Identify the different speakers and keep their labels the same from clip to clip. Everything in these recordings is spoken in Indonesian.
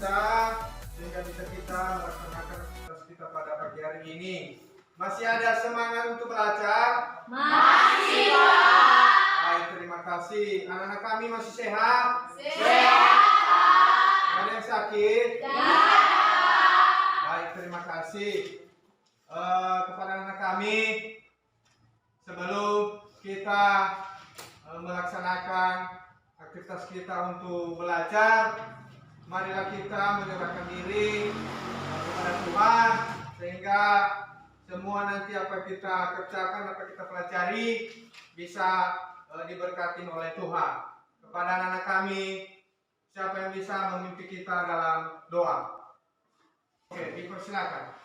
Speaker 1: kita sehingga bisa kita melaksanakan aktivitas kita pada pagi hari ini. Masih ada semangat untuk belajar?
Speaker 2: Masih, Pak.
Speaker 1: Baik, terima kasih. Anak-anak kami masih sehat?
Speaker 2: Sehat.
Speaker 1: Ada yang sakit?
Speaker 2: Tidak.
Speaker 1: Baik, terima kasih. Kepada anak kami, sebelum kita melaksanakan aktivitas kita untuk belajar, marilah kita menyerahkan diri kepada Tuhan sehingga semua nanti apa kita kerjakan, apa kita pelajari bisa diberkati oleh Tuhan. Kepada anak-anak kami, siapa yang bisa memimpin kita dalam doa? Oke, dipersilakan.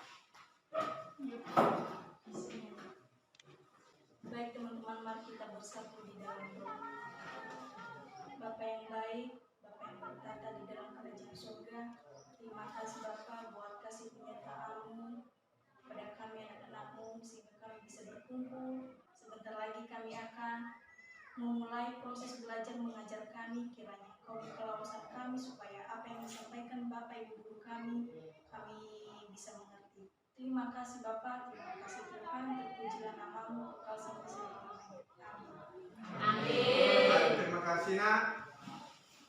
Speaker 3: Baik teman-teman, mari kita bersatu di dalam doa. Bapa yang baik, Bapa yang bertata di dalam kerajaan surga, terima kasih Bapa buat kasih penyertaan-Mu kepada kami anak-anak-Mu sehingga kami bisa berkumpul. Sebentar lagi kami akan memulai proses belajar mengajar kami. Kiranya Kau bukalah wawasan kami supaya apa yang disampaikan Bapak Ibu guru kami bisa mengerti. Terima kasih Bapa, terima kasih Tuhan, terpujilah nama-Mu kekal sampai selama-lamanya.
Speaker 2: Amin.
Speaker 1: Baik, terima kasih nak.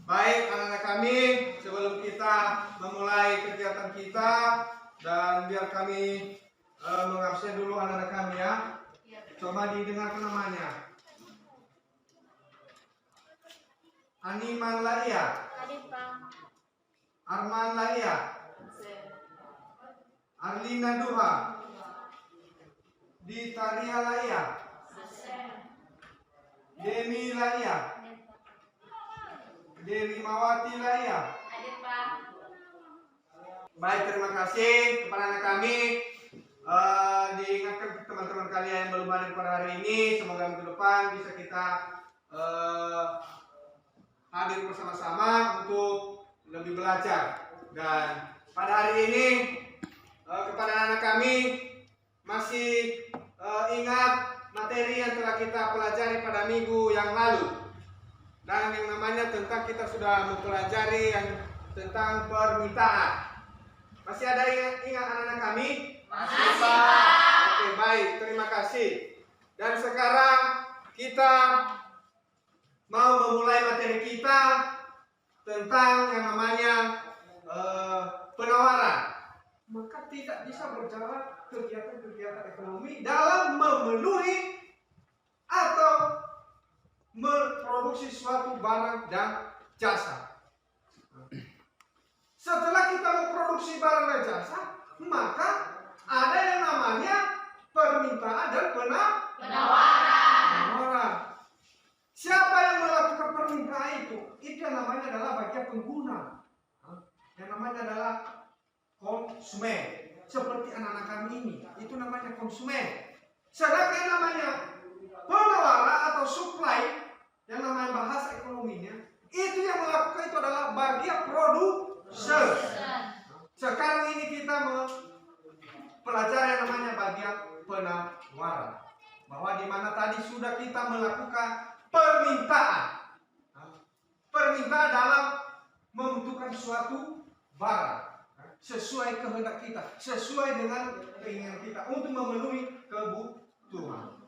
Speaker 1: Baik anak-anak kami, sebelum kita memulai kegiatan kita dan biar kami mengabsen dulu anak-anak kami ya. Coba didengarkan namanya. Animan Laia.
Speaker 2: Hadir, Pak.
Speaker 1: Arman Laia. Arlina Duha. Ditaria Laia. Demi Laia. Derimawati Laia.
Speaker 2: Hadir, Pak.
Speaker 1: Baik, terima kasih kepada anak kami. Diingatkan teman-teman kalian yang belum hadir pada hari ini, semoga minggu depan bisa kita hadir bersama-sama untuk lebih belajar. Dan pada hari ini kepada anak kami masih ingat materi yang telah kita pelajari pada minggu yang lalu, dan yang namanya tentang kita sudah mempelajari yang tentang permintaan. Masih ada ingat anak-anak kami?
Speaker 2: Masih, Pak.
Speaker 1: Oke, baik, terima kasih. Dan sekarang kita mau memulai materi kita tentang yang namanya penawaran. Maka tidak bisa berjalan kegiatan-kegiatan ekonomi dalam memenuhi atau memproduksi suatu barang dan jasa. Setelah kita memproduksi barang dan jasa, maka ada yang namanya permintaan dan penawaran. Siapa yang melakukan permintaan itu? Itu yang namanya adalah bagian pengguna. Yang namanya adalah konsumen. Seperti anak-anak kami ini, itu namanya konsumen. Sedangkan yang namanya penawaran atau supply, yang namanya bahasa ekonominya, itu yang melakukan itu adalah bagian produser. Sekarang ini kita mempelajari yang namanya bagian penawaran. Bahwa di mana tadi sudah kita melakukan permintaan. Permintaan dalam membutuhkan suatu barang sesuai kehendak kita, sesuai dengan keinginan kita untuk memenuhi kebutuhan.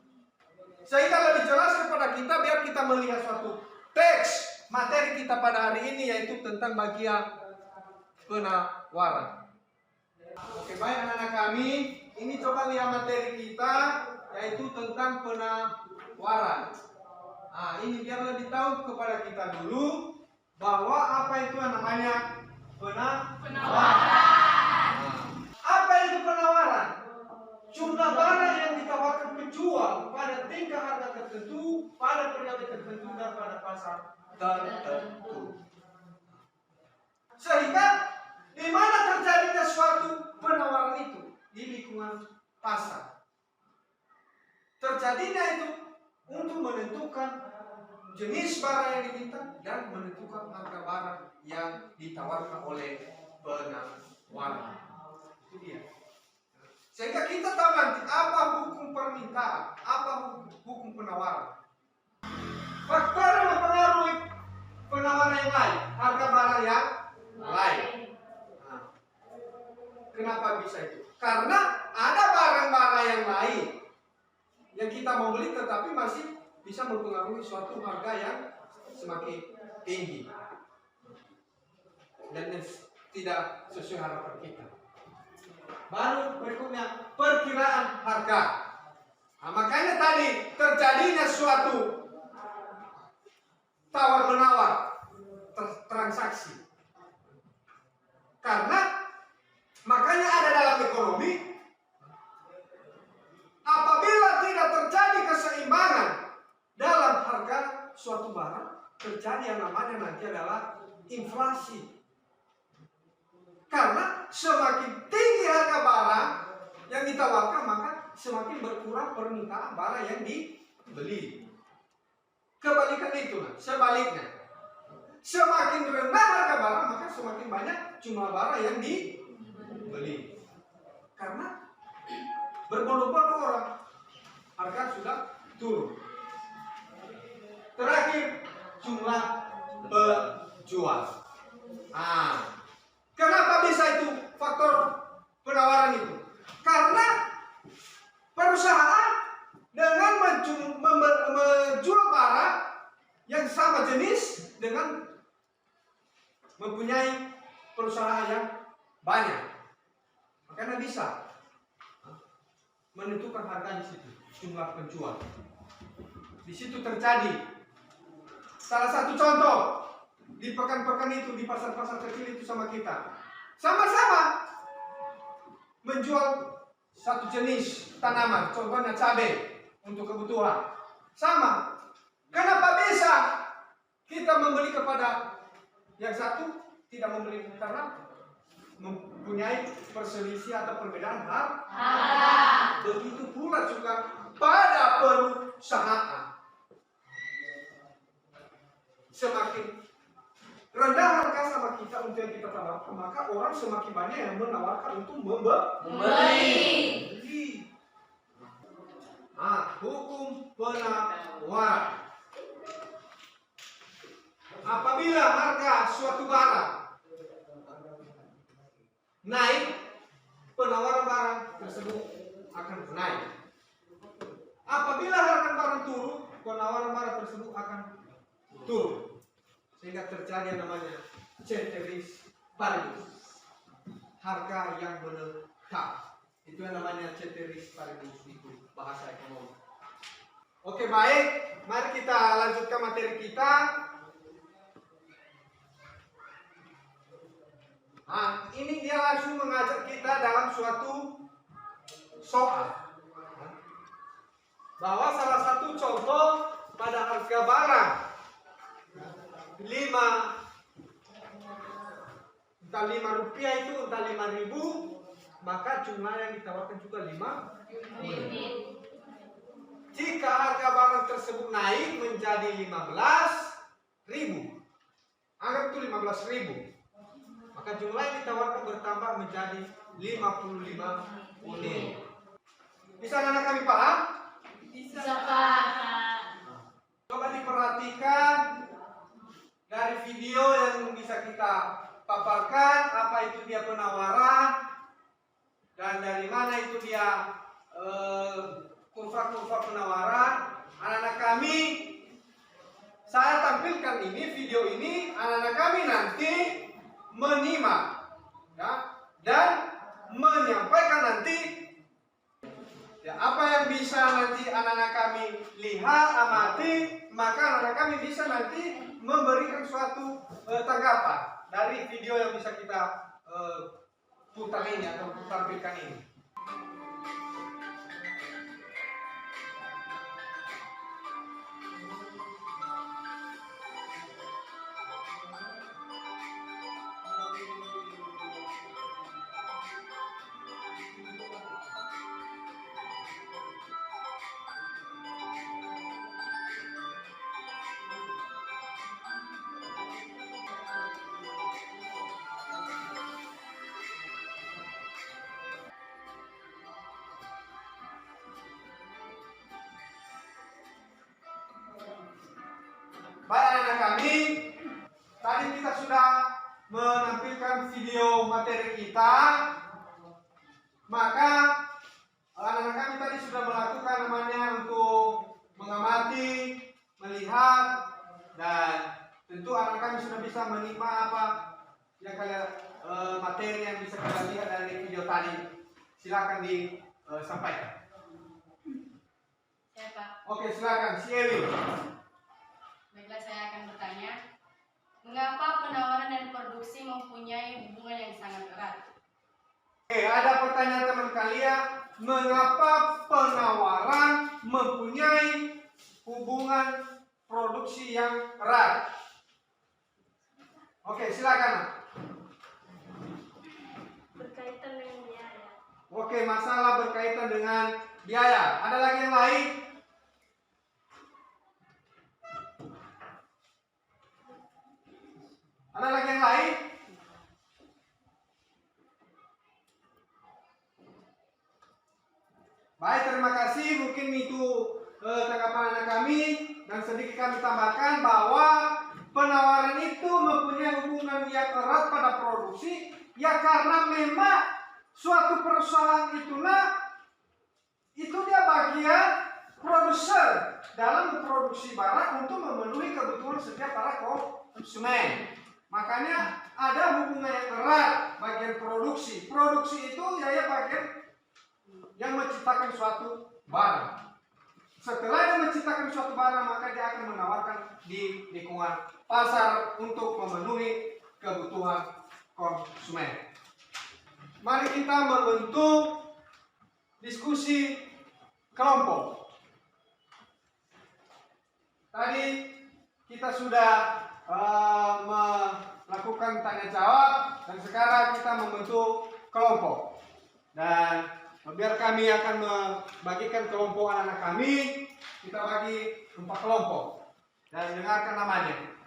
Speaker 1: Sehingga lebih jelas kepada kita biar kita melihat suatu teks materi kita pada hari ini, yaitu tentang bagian penawaran. Oke, baik anak-anak kami, ini coba lihat materi kita yaitu tentang penawaran. Nah, ini biar lebih tahu kepada kita dulu bahwa apa itu namanya penawaran. Apa itu penawaran? Jumlah barang yang ditawarkan penjual pada tingkat harga tertentu, pada periode tertentu, dan pada pasar tertentu. Sehingga di mana terjadinya suatu penawaran itu? Di lingkungan pasar. Terjadinya itu untuk menentukan jenis barang yang diminta dan menentukan harga barang yang ditawarkan oleh penawaran. Itu dia. Sehingga kita tahu nanti apa hukum permintaan, apa hukum penawaran. Faktor yang mempengaruhi penawaran yang lain, harga barang yang lain. Kenapa bisa itu? Karena ada barang-barang yang lain yang kita mau beli tetapi masih bisa mempengaruhi suatu harga yang semakin tinggi dan tidak sesuai harapan kita. Baru berikutnya perkiraan harga. Nah, makanya tadi terjadinya suatu tawar-menawar transaksi. Karena makanya ada dalam ekonomi, apabila tidak terjadi keseimbangan dalam harga suatu barang, terjadi yang namanya nanti adalah inflasi. Karena semakin tinggi harga barang yang ditawarkan, maka semakin berkurang permintaan barang yang dibeli. Kebalikan itu, sebaliknya. Semakin rendah harga barang, maka semakin banyak jumlah barang yang dibeli. Karena berbondong-bondong orang, harga sudah turun. Terakhir, jumlah penjual. Kenapa bisa itu faktor penawaran itu? Karena perusahaan dengan menjual barang yang sama jenis dengan mempunyai perusahaan yang banyak, makanya bisa menentukan harga di situ, jumlah penjual. Di situ terjadi salah satu contoh di pekan-pekan itu, di pasar-pasar kecil itu sama kita, sama-sama menjual satu jenis tanaman, contohnya cabai untuk kebutuhan, sama. Kenapa bisa kita membeli kepada yang satu, tidak membeli karena mempunyai perselisihan atau perbedaan harga? Begitu pula juga pada perusahaan. Semakin rendah harga sama kita untuk yang kita tawarkan, maka orang semakin banyak yang menawarkan untuk membeli. Hukum penawaran. Apabila harga suatu barang naik, penawaran barang tersebut akan naik. Apabila harga barang turun, penawaran barang tersebut akan turun. Sehingga terjadi yang namanya ceteris paribus, harga yang menetap. Itu yang namanya ceteris paribus, itu bahasa ekonomi. Oke, baik, mari kita lanjutkan materi kita. Ini dia langsung mengajak kita dalam suatu soal, bahwa salah satu contoh pada harga barang 5 rupiah itu entah 5.000, maka jumlah yang ditawarkan juga 5.000. Jika harga barang tersebut naik menjadi 15.000, anggap itu 15.000, maka jumlah yang ditawarkan bertambah menjadi 55 unit. Bisa anak kami paham?
Speaker 2: Bisa, Pak.
Speaker 1: Coba diperhatikan dari video yang bisa kita paparkan, apa itu dia penawaran dan dari mana itu dia kurva-kurva penawaran. Anak-anak kami, saya tampilkan ini, video ini, anak-anak kami nanti menyimak, ya, dan menyampaikan nanti, ya, apa yang bisa nanti anak-anak kami lihat, amati, maka anak-anak kami bisa nanti memberikan suatu tanggapan dari video yang bisa kita putar ini atau tampilkan ini. Baik anak-anak kami, tadi kita sudah menampilkan video materi kita Maka anak-anak kami tadi sudah melakukan namanya untuk mengamati, melihat, dan tentu anak kami sudah bisa menikmati apa yang kalian materi yang bisa kalian lihat dari video tadi. Silakan disampaikan.
Speaker 2: Siapa?
Speaker 1: Oke, silakan si Ewi.
Speaker 2: Baiklah, saya akan bertanya. Mengapa penawaran dan produksi mempunyai hubungan yang sangat erat?
Speaker 1: Oke, ada pertanyaan teman kalian. Mengapa penawaran mempunyai hubungan produksi yang erat? Oke, silakan.
Speaker 3: Berkaitan dengan biaya.
Speaker 1: Oke, masalah berkaitan dengan biaya. Ada lagi yang lain? Ada lagi yang lain? Baik, terima kasih. Mungkin itu tanggapan anak kami, dan sedikit kami tambahkan bahwa penawaran itu mempunyai hubungan yang erat pada produksi, ya karena memang suatu perusahaan itu dia bagian produser dalam memproduksi barang untuk memenuhi kebutuhan setiap para konsumen. Makanya ada hubungan yang erat bagian produksi. Produksi itu ya bagian yang menciptakan suatu barang. Setelah dia menciptakan suatu barang, maka dia akan menawarkan di lingkungan pasar untuk memenuhi kebutuhan konsumen. Mari kita membentuk diskusi kelompok. Tadi kita sudah melakukan tanya jawab, dan sekarang kita membentuk kelompok. Dan biar kami akan membagikan kelompok anak-anak kami, kita bagi 4 kelompok dan dengarkan namanya.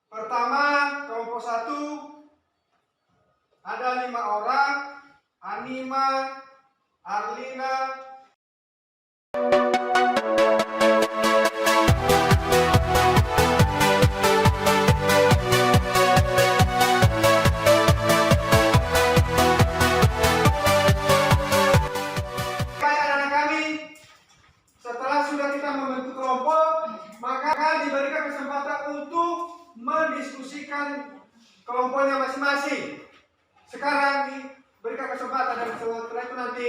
Speaker 1: Pertama, kelompok 1 ada 5 orang: Anima, Arlina, diberikan kesempatan untuk mendiskusikan kelompoknya masing-masing. Sekarang diberikan kesempatan, dan setelah itu nanti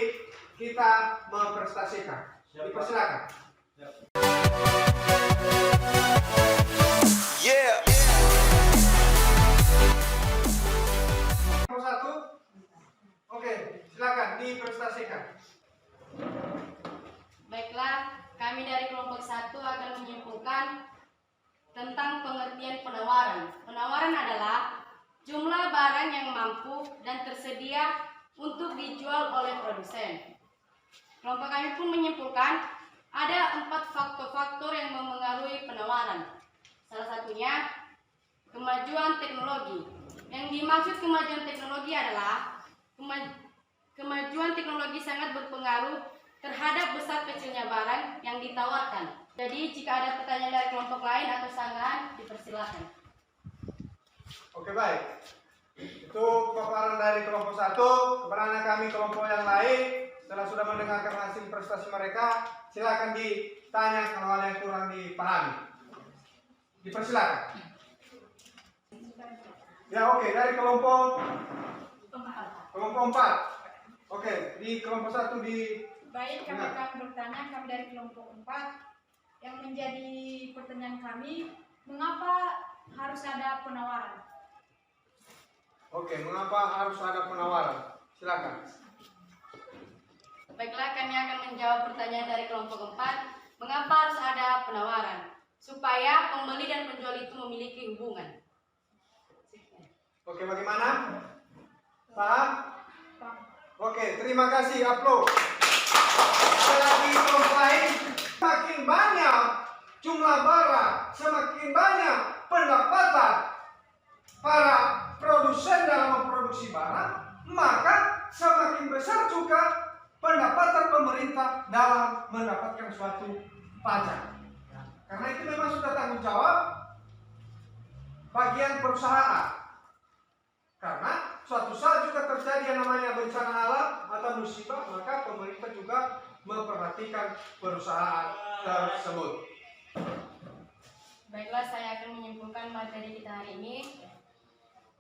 Speaker 1: kita mempresentasikan. Dipersilakan.
Speaker 4: Yeah.
Speaker 1: Nomor 1. Oke, silakan dipresentasikan.
Speaker 2: Baiklah, kami dari kelompok 1 akan menyimpulkan tentang pengertian penawaran. Penawaran adalah jumlah barang yang mampu dan tersedia untuk dijual oleh produsen. Kelompok kami pun menyimpulkan ada 4 faktor-faktor yang memengaruhi penawaran. Salah satunya kemajuan teknologi. Yang dimaksud kemajuan teknologi adalah kemajuan teknologi sangat berpengaruh terhadap besar kecilnya barang yang ditawarkan. Jadi jika ada pertanyaan dari kelompok lain atau sanggahan, dipersilakan.
Speaker 1: Oke, baik. Itu paparan dari kelompok 1. Kepada anak kami kelompok yang lain, setelah sudah mendengarkan hasil prestasi mereka, silakan ditanya kalau ada yang kurang dipahami. Dipersilakan. Ya, oke. Dari kelompok 4. Oke, di kelompok 1 di.
Speaker 5: Baik, kami akan bertanya. Kami dari kelompok 4. Yang menjadi pertanyaan kami, mengapa harus ada penawaran?
Speaker 1: Oke, mengapa harus ada penawaran? Silakan.
Speaker 2: Baiklah, kami akan menjawab pertanyaan dari kelompok 4. Mengapa harus ada penawaran? Supaya pembeli dan penjual itu memiliki hubungan.
Speaker 1: Oke, bagaimana? Paham?
Speaker 5: Pak,
Speaker 1: Oke, terima kasih. Upload. Ada lagi kelompok lain. Semakin banyak jumlah barang, semakin banyak pendapatan para produsen dalam memproduksi barang, maka semakin besar juga pendapatan pemerintah dalam mendapatkan suatu pajak. Karena itu memang sudah tanggung jawab bagian perusahaan. Karena suatu saat juga terjadi yang namanya bencana alam atau musibah, maka pemerintah juga memperhatikan perusahaan tersebut.
Speaker 2: Baiklah, saya akan menyimpulkan materi kita hari ini.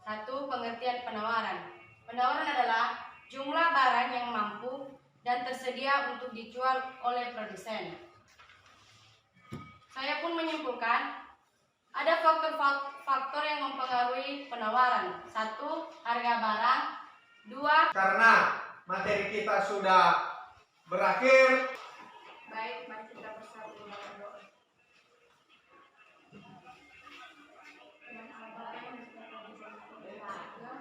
Speaker 2: 1. Pengertian penawaran. Penawaran adalah jumlah barang yang mampu dan tersedia untuk dijual oleh produsen. Saya pun menyimpulkan ada faktor-faktor yang mempengaruhi penawaran. 1. Harga barang. 2.
Speaker 1: Karena materi kita sudah berakhir,
Speaker 5: Baik, mari kita bersatu dalam doa. Dengan apa yang sudah kami janjikan dari surga,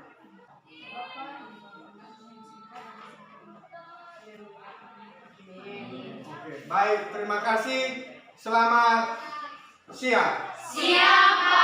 Speaker 5: Bapa yang di
Speaker 1: oke, baik, terima kasih. Selamat siang.
Speaker 2: Siapa?